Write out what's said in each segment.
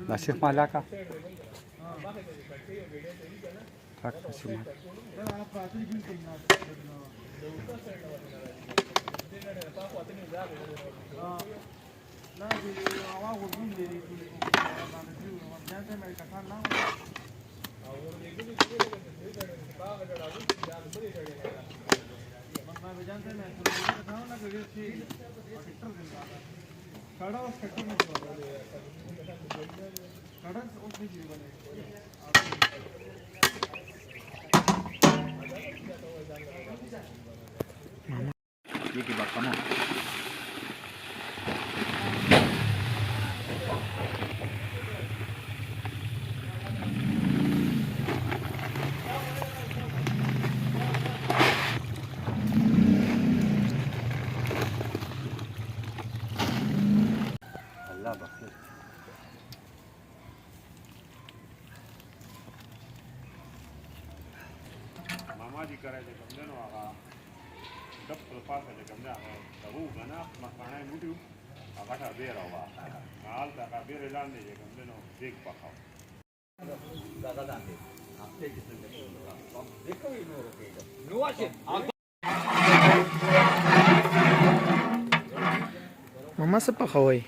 دا شیخ مالا کا ټاک پسې ما Iki bakama. Allah bakır. Mama di karaya kamdeno aga. Dap lepas aja kamda tahu mana makanan mudu agak ada rawa mal tak ada relan ni kamda no dek pakau daga dande apte kisne dekho ino rokega no ache mama se pakawai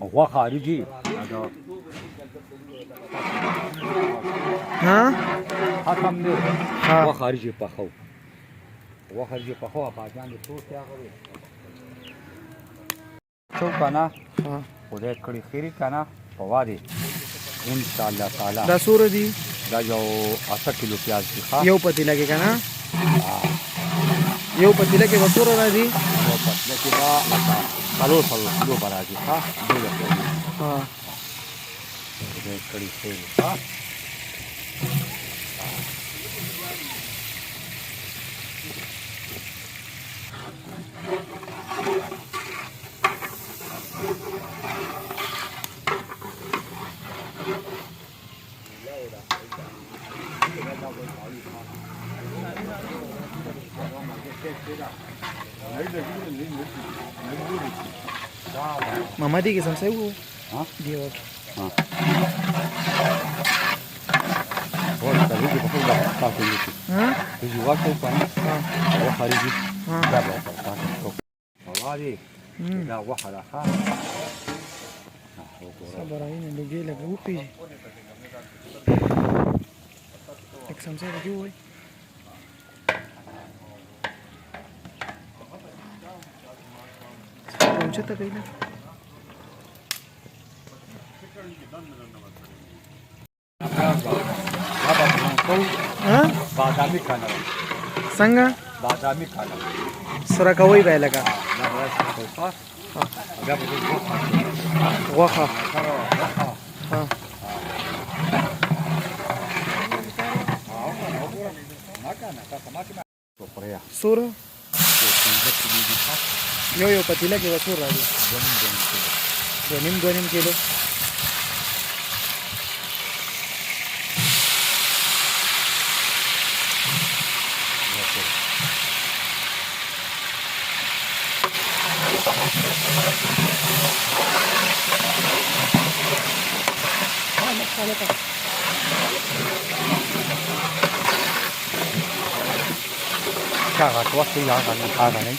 wa khariji ada ha hatam ne wa khariji pakau وخرجي بخوا باجان دي تو کیا غوي څو کنه خدای کړي خيري کنه پوادي ان شاء الله تعالی دا سور دي دا یو 8 کیلو پیاز دي ښا یو پتی لګي کنه یو پتی لګي وسور راځي یو پتی لګي دا کالو کیلو برازي ښا دغه ها خدای کړي خيري ښا Mama di kisam saya bu, dia. Oh, tapi dia pakai apa? Pakai itu. Dia juga pakai apa? Oh, hari ini. Dah berapa? Awalnya, dah wah dah. Sabar ini lagi lagi upi. Kisam saya lagi bu. Macam tak ini? Badami khana. Sanga? Badami khana. Sura kawai bayar ka. Waha. Sura? Yo patila ke basur lagi. 2 kilo. Kakak tua tu yang akan ni.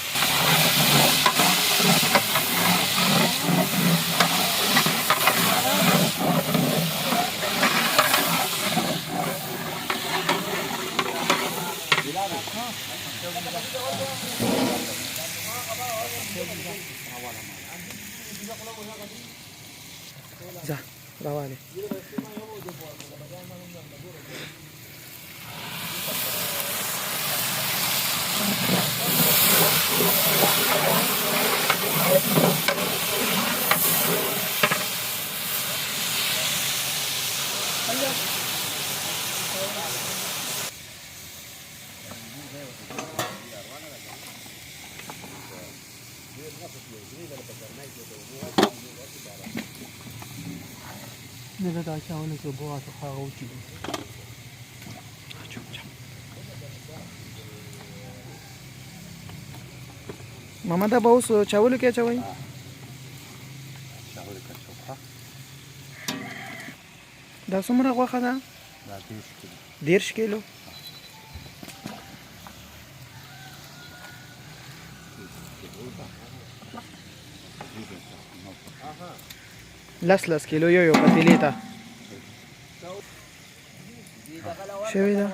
जा रावाले Nila tayo siya ulit sa bukas sa kakauti. ماما دا به اوس چاولو کې اچوئ؟ چاولو کې اچوم. دا څومره غوښه ده؟ دا 30 کیلو. 30 کیلو. لس کیلو یو پتیلې ته شوې ده.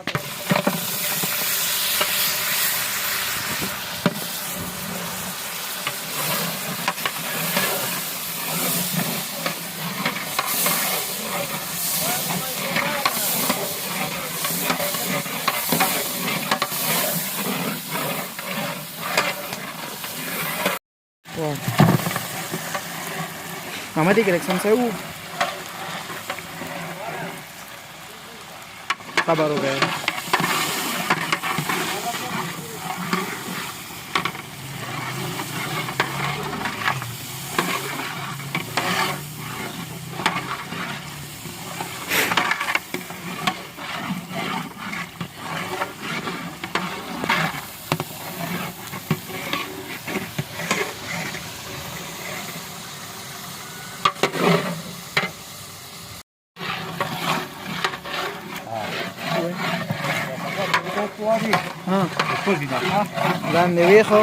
Wow. Mama di Galaxy Sewu. Kabar हो गया. ها لاندې ویخو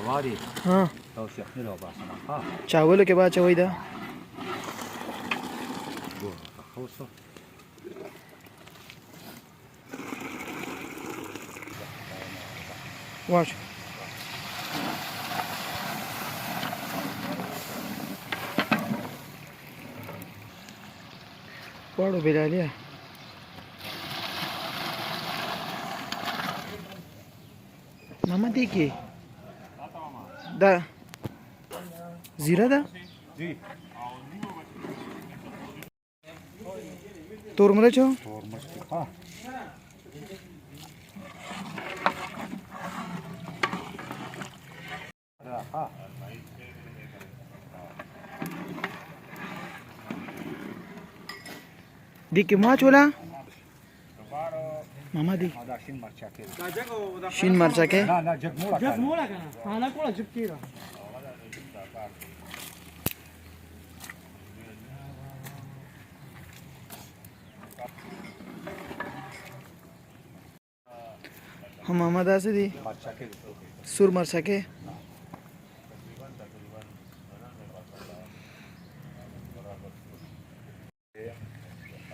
واري ها او شيخني لو باسمه ها چاولو کې به اچوئ ده. خوصه واش واړو بلاليه ماما دی کې دا زیره ده جی تور مرچو تور مرچ ها ها دی کې ما چولا ماما دی دا شین مرچا کې شین مرچا کې نه جګموړه کنه انا کوله جب کیرا هم ماما داسې دي مرچا کې سور مرچا کې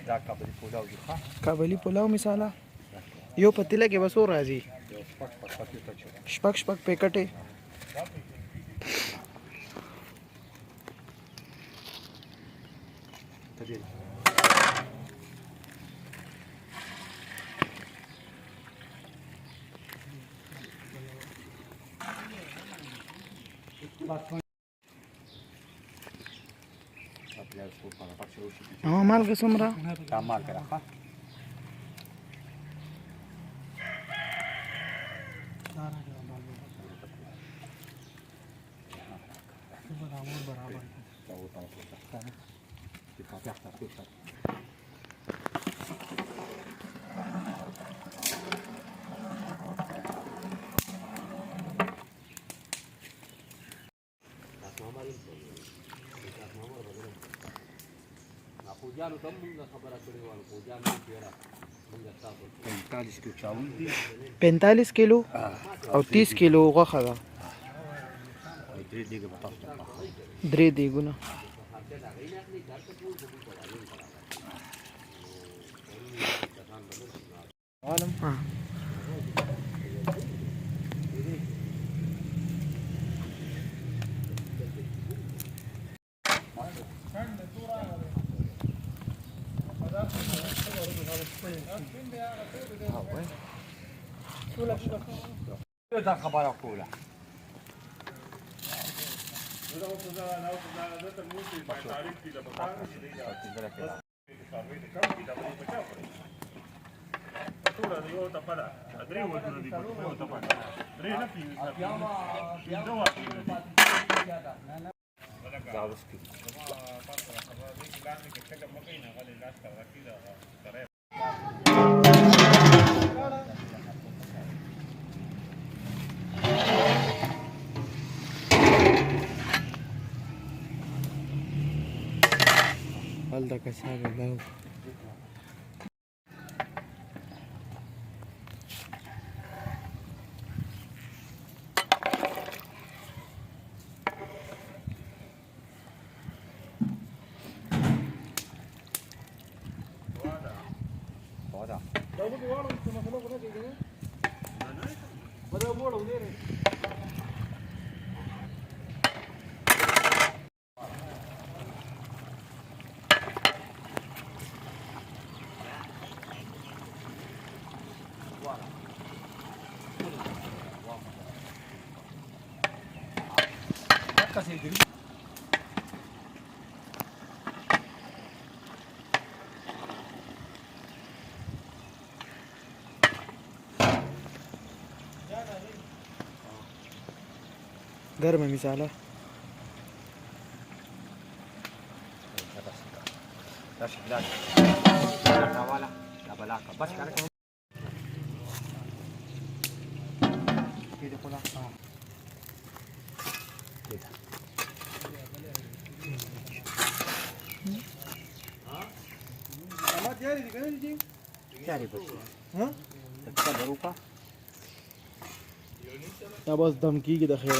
دا کابلی پولاو دی ښه کابلی پلاو مثاله یو پتیله کې بسو راځي شپږ پیکټې مالګه څومره دا مالګه راخه پوجانو ته موږ خبره کړې وه پوجانو پیرا موږ تاسو 45 کیلو چاول دي 45 کیلو او 30 کیلو غوښه ده درې دیګه په تاسو ته 3 دیګونه عالم دا خبره کوله دا اوس دا تر موږ په تاریخ کې د થોડા એવો તપાડા અદરી વધુ નથી પડતું એવો તપાડા રે નથી ત્યાંમાં Заводский. Falta que salga el agua. Вода. गर्म है मिसाला Дальше, дальше. Давала. Давала. Бas, cara. Kira pula. Kita. क्या रे बच्चे? हाँ अच्छा बरूपा يا بس دمكي كده خير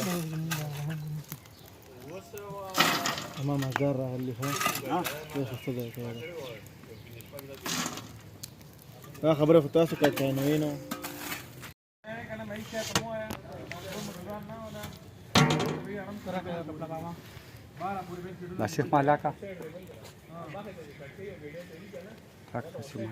امام الزرع اللي فات ايش الصدى كده لا خبره في التاسع كانت عنوانه Nasir Malaka. Tak Nasir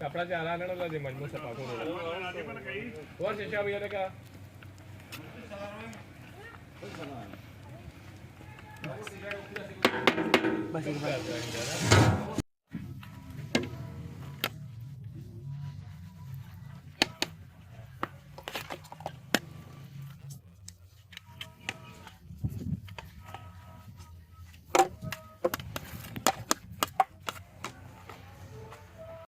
कपड़ा जाना ना ना दे मजमू से पाको और शिशा भैया ने कहा बस